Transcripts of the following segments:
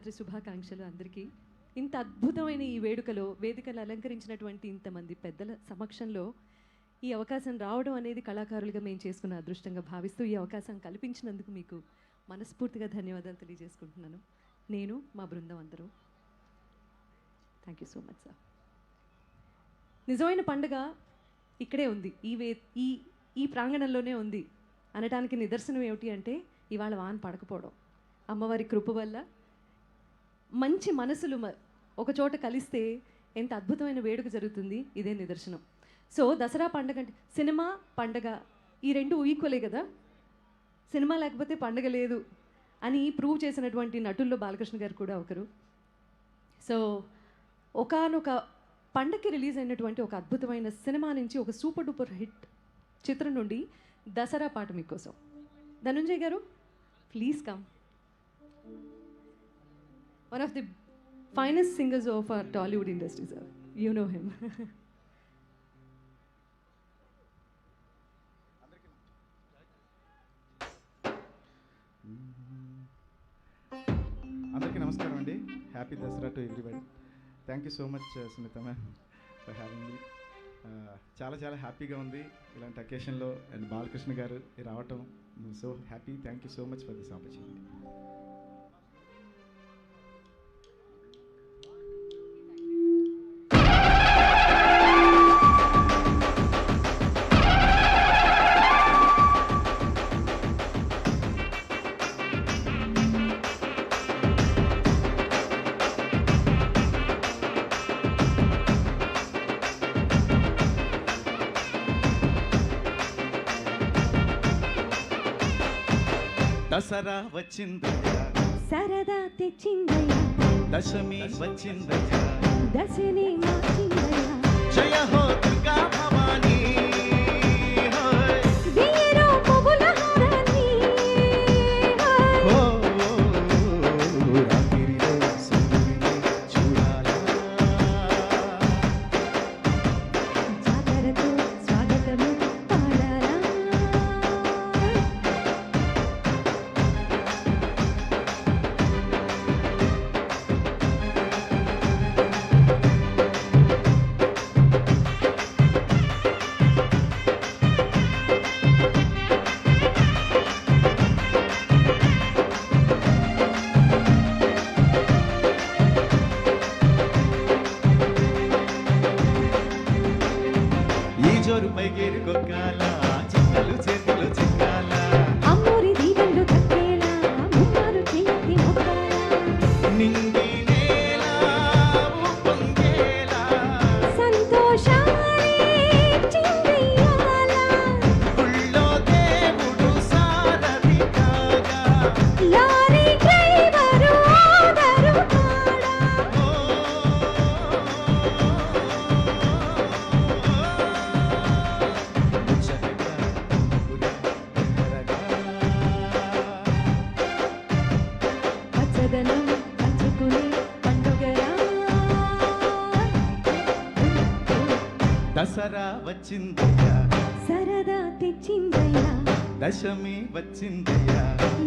శివరాత్రి శుభాకాంక్షలు అందరికీ. ఇంత అద్భుతమైన ఈ వేడుకలో వేదికలు అలంకరించినటువంటి ఇంతమంది పెద్దల సమక్షంలో ఈ అవకాశం రావడం అనేది కళాకారులుగా మేము చేసుకున్న అదృష్టంగా భావిస్తూ ఈ అవకాశం కల్పించినందుకు మీకు మనస్ఫూర్తిగా ధన్యవాదాలు తెలియజేసుకుంటున్నాను. నేను మా బృందం అందరూ. Thank you so much sir. నిజమైన పండుగ ఇక్కడే ఉంది, ఈ ప్రాంగణంలోనే ఉంది అనడానికి నిదర్శనం ఏమిటి అంటే ఇవాళ వాన పడకపోవడం, అమ్మవారి కృప వల్ల మంచి మనసులు ఒక చోట కలిస్తే ఎంత అద్భుతమైన వేడుక జరుగుతుంది, ఇదే నిదర్శనం. సో దసరా పండగ అంటే సినిమా పండగ ఈ రెండు ఈక్వలే కదా, సినిమా లేకపోతే పండగ లేదు అని ప్రూవ్ చేసినటువంటి నటుల్లో బాలకృష్ణ గారు కూడా ఒకరు. సో ఒకానొక పండగకి రిలీజ్ అయినటువంటి ఒక అద్భుతమైన సినిమా నుంచి ఒక సూపర్ డూపర్ హిట్ చిత్రం నుండి దసరా పాట మీకోసం. ధనుంజయ్ గారు please come. One of the finest singers of our Tollywood industry, sir. You know him. అందరికీ నమస్కారం అండి. Happy Dasara to everybody. Thank you so much Sunitha ma'am for having me. చాలా చాలా హ్యాపీగా ఉంది ఇలాంటి అకేషన్లో అండ్ బాలకృష్ణ గారు రావటం. So happy. Thank you so much for this opportunity. Dasara వచ్చిందయ్యా, సరదా తెచ్చిందయ్యా, దశమి వచ్చిందయ్యా, దశని మార్చిందయ్యా, జయ హో దుర్గా భవానీ, వీరో పువ్వుల హారాన్ని, ఓ రాత్రిలో సూర్యుని చూడాలా, జాతరతో స్వాగతము పాడాలా. జోరు పైగేరు కొక్కాల, చిక్కలు చేతులు చిక్కాల, అమ్మోరి దీవెనలు దక్కేలా ముమ్మారు చేతి మొక్కాలా, నిండి నేల పొంగేలా, సంతోషాలే చిందెయ్యాలా, గుళ్ళో దేవుడు సారథి కాగా, లారీ డ్రైవరు ఆదరు కాడా. పచ్చదనం పంచుకునే పండుగరా. దసరా వచ్చిందయ్యా, సరదా తెచ్చిందయ్యా, దశమి వచ్చిందయ్యా,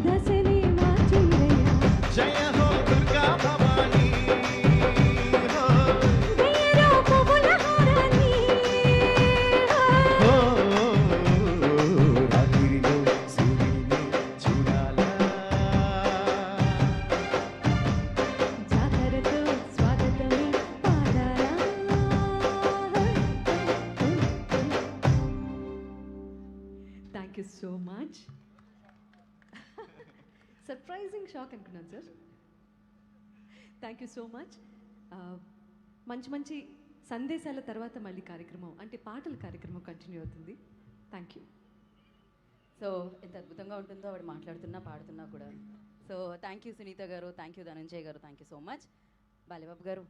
దశని మార్చిందయ్యా, జయ హో దుర్గా భవానీ, వీరో పువ్వుల హారాన్ని, ఓ రాత్రిలో సూర్యుని చూడాలా, జాతరతో స్వాగతమే పాడాలా. Thank you so much. Surprising shock అనుకున్నాను sir. Thank you so much. మంచి మంచి సందేశాల తర్వాత మళ్ళీ కార్యక్రమం అంటే పాటల కార్యక్రమం కంటిన్యూ అవుతుంది. Thank you. సో ఎంత అద్భుతంగా ఉంటుందో ఆవిడ మాట్లాడుతున్నా పాడుతున్నా కూడా. సో థ్యాంక్ యూ సునీత గారు, థ్యాంక్ యూ ధనంజయ్ గారు, thank you so much. Balababu గారు,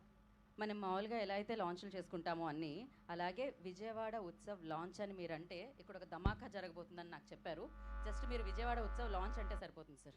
మనం మామూలుగా ఎలా అయితే లాంచ్లు చేసుకుంటామో అన్నీ, అలాగే విజయవాడ ఉత్సవ్ లాంచ్ అని మీరంటే ఇక్కడ ఒక ధమాకా జరగబోతుందని నాకు చెప్పారు. జస్ట్ మీరు విజయవాడ ఉత్సవ్ లాంచ్ అంటే సరిపోతుంది సార్.